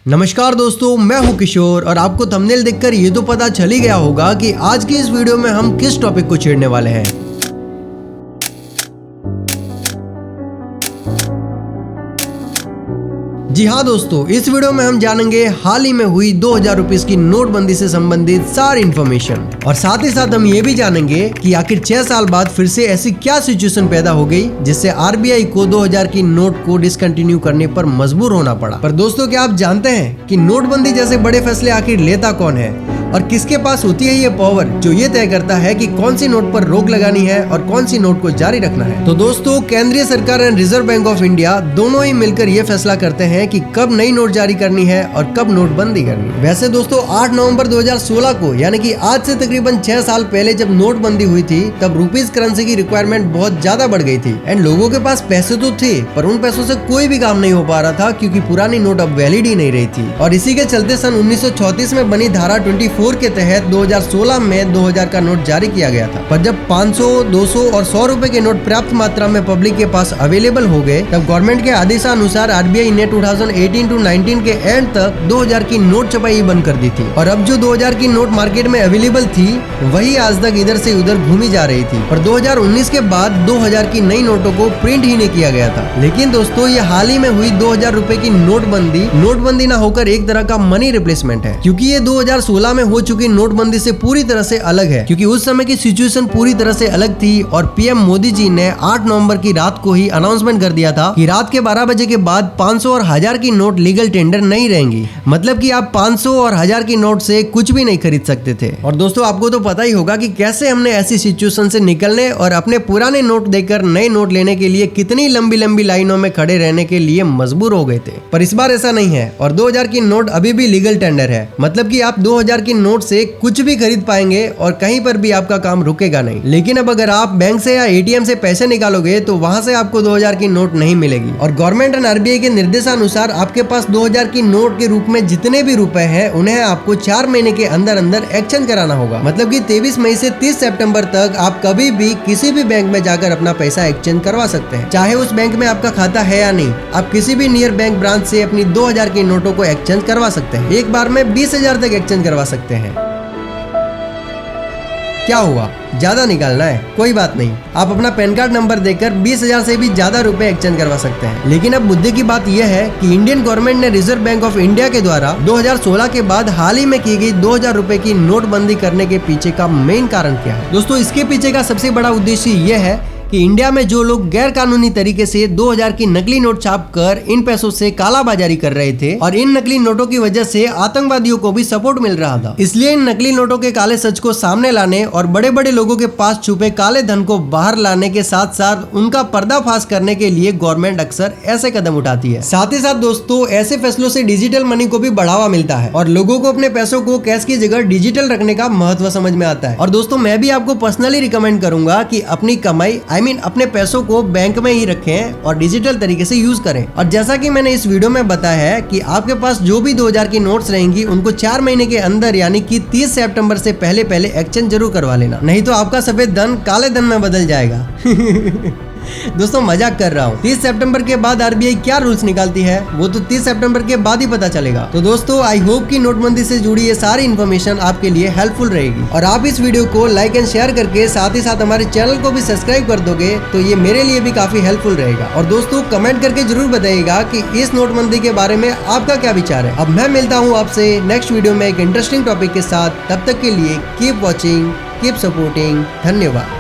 नमस्कार दोस्तों, मैं हूं किशोर और आपको थंबनेल देखकर ये तो पता चल ही गया होगा कि आज की इस वीडियो में हम किस टॉपिक को छेड़ने वाले हैं। जी हाँ दोस्तों, इस वीडियो में हम जानेंगे हाल ही में हुई 2000 रुपीज की नोटबंदी से संबंधित सारी इन्फॉर्मेशन और साथ ही साथ हम ये भी जानेंगे कि आखिर 6 साल बाद फिर से ऐसी क्या सिचुएशन पैदा हो गई जिससे आरबीआई को 2000 की नोट को डिसकंटिन्यू करने पर मजबूर होना पड़ा। पर दोस्तों, क्या आप जानते हैं कि नोटबंदी जैसे बड़े फैसले आखिर लेता कौन है और किसके पास होती है ये पावर जो ये तय करता है कि कौन सी नोट पर रोक लगानी है और कौन सी नोट को जारी रखना है। तो दोस्तों, केंद्रीय सरकार and reserve bank of India दोनों ही मिलकर ये फैसला करते हैं कि कब नई नोट जारी करनी है और कब नोटबंदी करनी है। वैसे दोस्तों, 8 नवंबर 2016 को यानी कि आज से तकरीबन 6 साल पहले जब नोटबंदी हुई थी तब रुपीज करेंसी की रिक्वायरमेंट बहुत ज्यादा बढ़ गई थी एंड लोगों के पास पैसे तो थे पर उन पैसों से कोई भी काम नहीं हो पा रहा था क्योंकि पुरानी नोट अब वैलिड ही नहीं रही थी। और इसी के चलते सन 1934 में बनी धारा 24 के तहत 2016 में 2000 का नोट जारी किया गया था। पर जब 500, 200 और 100 रुपए के नोट पर्याप्त मात्रा में पब्लिक के पास अवेलेबल हो गए तब गवर्नमेंट के आदेशानुसार आरबीआई ने 2018 टू 19 के एंड तक 2000 की नोट छपाई बंद कर दी थी और अब जो 2000 की नोट मार्केट में अवेलेबल थी वही आज तक इधर से उधर घूमी जा रही थी। पर 2019 के बाद 2000 की नई नोटों को प्रिंट ही नहीं किया गया था। लेकिन दोस्तों, ये हाल ही में हुई 2000 रुपए की नोटबंदी ना होकर एक तरह का मनी रिप्लेसमेंट है क्योंकि ये 2016 में हो चुकी नोटबंदी से पूरी तरह से अलग है क्योंकि उस समय की सिचुएशन पूरी तरह से अलग थी और पीएम मोदी जी ने 8 नवंबर की रात को ही अनाउंसमेंट कर दिया था कि रात के 12 बजे के बाद 500 और 1000 की नोट लीगल टेंडर नहीं रहेंगी। मतलब कि आप 500 और 1000 की नोट से कुछ भी नहीं खरीद सकते थे। और दोस्तों, आपको तो पता ही होगा कि कैसे हमने ऐसी सिचुएशन से निकलने और अपने पुराने नोट देकर नए नोट लेने के लिए कितनी लंबी लंबी लाइनों में खड़े रहने के लिए मजबूर हो गए थे। पर इस बार ऐसा नहीं है और 2000 की नोट अभी भी लीगल टेंडर है। मतलब कि आप 2000 की नोट से कुछ भी खरीद पाएंगे और कहीं पर भी आपका काम रुकेगा नहीं। लेकिन अब अगर आप बैंक से या एटीएम से पैसे निकालोगे तो वहां से आपको 2000 की नोट नहीं मिलेगी। और गवर्नमेंट एंड आरबीआई के निर्देशानुसार आपके पास 2000 की नोट के रूप में जितने भी रुपए हैं उन्हें आपको 4 महीने के अंदर अंदर एक्सचेंज कराना होगा। मतलब कि 23 मई से 30 सितंबर तक आप कभी भी किसी भी बैंक में जाकर अपना पैसा एक्सचेंज करवा सकते हैं, चाहे उस बैंक में आपका खाता है या नहीं। आप किसी भी नियर बैंक ब्रांच से अपनी 2000 की नोटों को एक्सचेंज करवा सकते हैं। एक बार में 20,000 तक एक्सचेंज करवा सकते हैं। क्या हुआ, ज्यादा निकालना है? कोई बात नहीं, आप अपना पैन कार्ड नंबर देकर 20,000 से भी ज्यादा रुपए एक्सचेंज करवा सकते हैं। लेकिन अब मुद्दे की बात यह है कि इंडियन गवर्नमेंट ने रिजर्व बैंक ऑफ इंडिया के द्वारा 2016 के बाद हाल ही में की गई 2000 रुपए की नोटबंदी करने के पीछे का मेन कारण क्या है? दोस्तों, इसके पीछे का सबसे बड़ा उद्देश्य यह है कि इंडिया में जो लोग गैर कानूनी तरीके से 2000 की नकली नोट छाप कर इन पैसों से कालाबाजारी कर रहे थे और इन नकली नोटों की वजह से आतंकवादियों को भी सपोर्ट मिल रहा था। इसलिए इन नकली नोटों के काले सच को सामने लाने और बड़े बड़े लोगों के पास छुपे काले धन को बाहर लाने के साथ साथ उनका पर्दाफाश करने के लिए गवर्नमेंट अक्सर ऐसे कदम उठाती है। साथ ही साथ दोस्तों, ऐसे फैसलों से डिजिटल मनी को भी बढ़ावा मिलता है और लोगों को अपने पैसों को कैश की जगह डिजिटल रखने का महत्व समझ में आता है। और दोस्तों, मैं भी आपको पर्सनली रिकमेंड करूंगा कि अपनी कमाई अपने पैसों को बैंक में ही रखें और डिजिटल तरीके से यूज करें। और जैसा कि मैंने इस वीडियो में बताया है कि आपके पास जो भी 2000 की नोट्स रहेंगी उनको 4 महीने के अंदर यानी कि 30 सितंबर से पहले एक्सचेंज जरूर करवा लेना, नहीं तो आपका सफेद धन काले धन में बदल जाएगा। दोस्तों, मजाक कर रहा हूँ। 30 सितंबर के बाद आरबीआई क्या रूल्स निकालती है वो तो 30 सितंबर के बाद ही पता चलेगा। तो दोस्तों, आई होप कि नोटबंदी से जुड़ी ये सारी इन्फॉर्मेशन आपके लिए हेल्पफुल रहेगी और आप इस वीडियो को लाइक एंड शेयर करके साथ ही साथ हमारे चैनल को भी सब्सक्राइब कर दोगे तो ये मेरे लिए भी काफी हेल्पफुल रहेगा। और दोस्तों, कमेंट करके जरूर बताइएगा कि इस नोटबंदी के बारे में आपका क्या विचार है। अब मैं मिलता हूँ आपसे नेक्स्ट वीडियो में एक इंटरेस्टिंग टॉपिक के साथ। तब तक के लिए कीप वॉचिंग, कीप सपोर्टिंग। धन्यवाद।